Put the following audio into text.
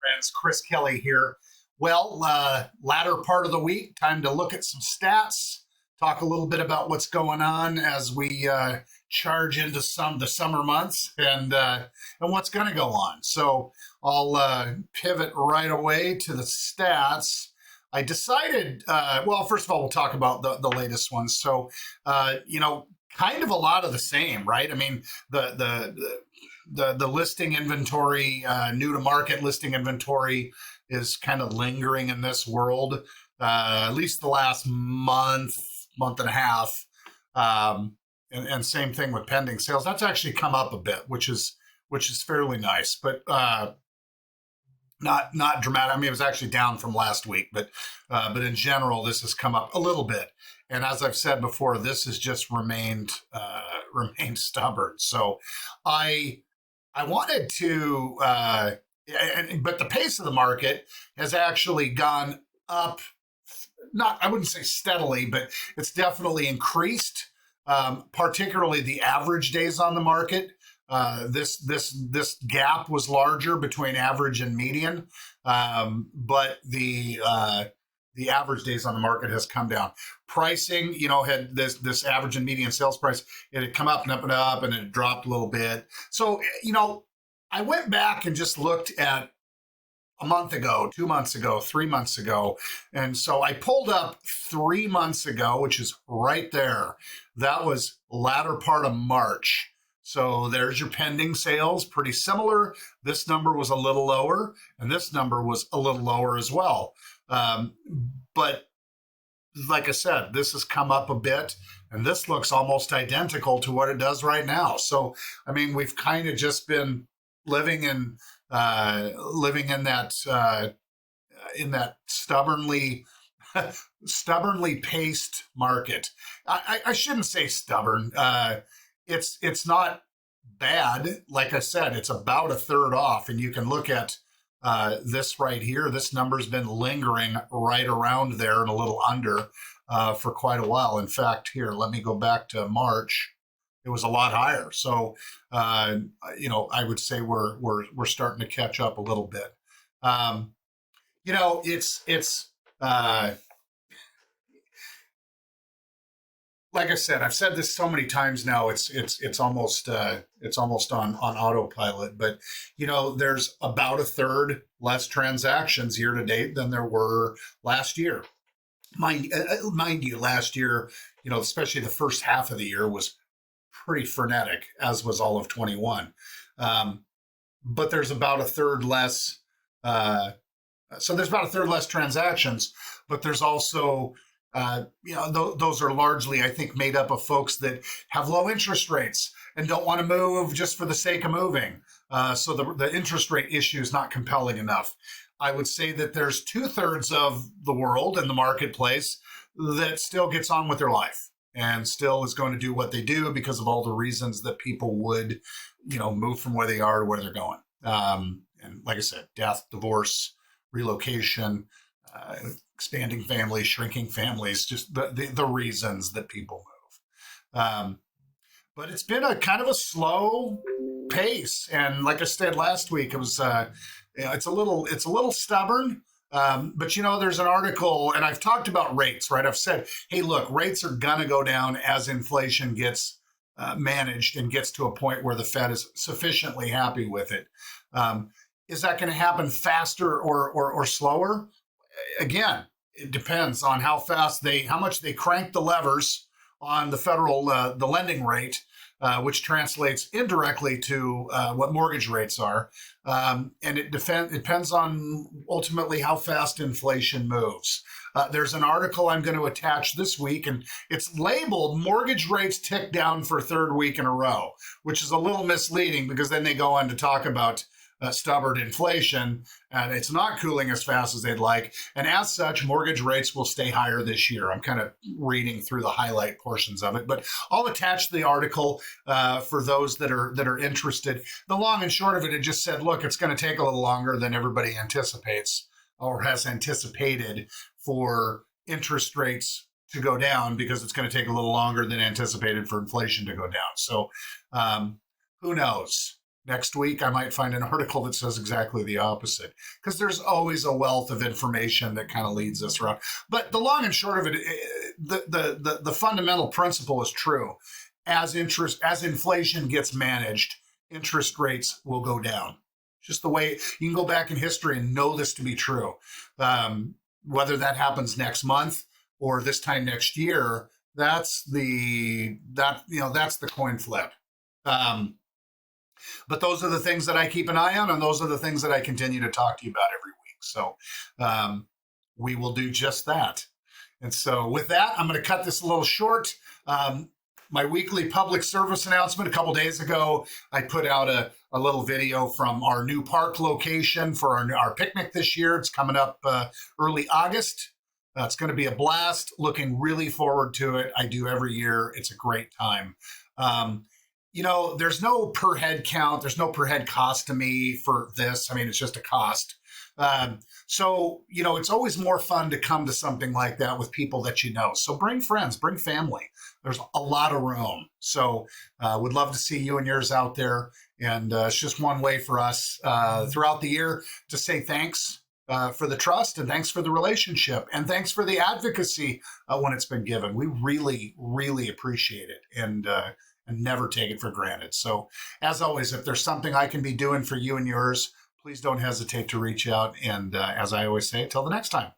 friends. Chris Kelly here. Well, latter part of the week, time to look at some stats, talk a little bit about what's going on as we charge into the summer months and what's going to go on. So I'll pivot right away to the stats. I decided, well, first of all, we'll talk about the latest ones. So, kind of a lot of the same, right? I mean, the listing inventory, new to market listing inventory is kind of lingering in this world, at least the last month and a half. And same thing with pending sales. That's actually come up a bit, which is fairly nice, but not dramatic. I mean, it was actually down from last week, but in general, this has come up a little bit. And as I've said before, this has just remained stubborn. So I wanted to, but the pace of the market has actually gone up. I wouldn't say steadily, but it's definitely increased. Particularly the average days on the market. This gap was larger between average and median, but the average days on the market has come down. Pricing, had this average and median sales price, it had come up and up and up, and it dropped a little bit. So, I went back and just looked at a month ago, 2 months ago, 3 months ago. And so I pulled up 3 months ago, which is right there. That was latter part of March. So there's your pending sales, pretty similar. This number was a little lower, and this number was a little lower as well. But like I said, this has come up a bit, and this looks almost identical to what it does right now. So, I mean, we've kind of just been living in that stubbornly paced market. I shouldn't say stubborn. It's not bad. Like I said, it's about a third off, and you can look at this right here. This number's been lingering right around there and a little under for quite a while. In fact, here, let me go back to March. It was a lot higher. So, I would say we're starting to catch up a little bit. It's like I said, I've said this so many times now. It's almost on autopilot. But there's about a third less transactions year to date than there were last year. Mind you, last year, especially the first half of the year was pretty frenetic, as was all of 21. But there's about a third less. So there's about a third less transactions, but there's also, those are largely, I think, made up of folks that have low interest rates and don't want to move just for the sake of moving. So the interest rate issue is not compelling enough. I would say that there's 2/3 of the world in the marketplace that still gets on with their life and still is going to do what they do because of all the reasons that people would, move from where they are to where they're going. And like I said, death, divorce, relocation, expanding families, shrinking families, just the reasons that people move. But it's been a kind of a slow pace. And like I said last week, it was, it's a little stubborn. But there's an article, and I've talked about rates, right? I've said, hey, look, rates are going to go down as inflation gets managed and gets to a point where the Fed is sufficiently happy with it. Is that going to happen faster or slower? Again, it depends on how much they crank the levers on the federal, the lending rate, which translates indirectly to what mortgage rates are. And it depends on ultimately how fast inflation moves. There's an article I'm going to attach this week, and it's labeled "Mortgage Rates Tick Down for Third Week in a Row," which is a little misleading because then they go on to talk about stubborn inflation, and it's not cooling as fast as they'd like. And as such, mortgage rates will stay higher this year. I'm kind of reading through the highlight portions of it, but I'll attach the article for those that are interested. The long and short of it just said, look, it's going to take a little longer than everybody anticipates or has anticipated for interest rates to go down, because it's going to take a little longer than anticipated for inflation to go down. So who knows? Next week, I might find an article that says exactly the opposite, because there's always a wealth of information that kind of leads us around. But the long and short of it, the fundamental principle is true. As inflation gets managed, interest rates will go down. Just the way you can go back in history and know this to be true. Whether that happens next month or this time next year, that's the coin flip. But those are the things that I keep an eye on, and those are the things that I continue to talk to you about every week. So we will do just that. And so with that, I'm going to cut this a little short. My weekly public service announcement. A couple days ago, I put out a little video from our new park location for our picnic this year. It's coming up early August. It's going to be a blast. Looking really forward to it. I do every year. It's a great time. There's no per head count. There's no per head cost to me for this. I mean, it's just a cost. So it's always more fun to come to something like that with people that you know. So bring friends, bring family. There's a lot of room. So would love to see you and yours out there. And it's just one way for us throughout the year to say thanks for the trust, and thanks for the relationship, and thanks for the advocacy when it's been given. We really, really appreciate it. And never take it for granted. So as always, if there's something I can be doing for you and yours, please don't hesitate to reach out. And as I always say, until the next time.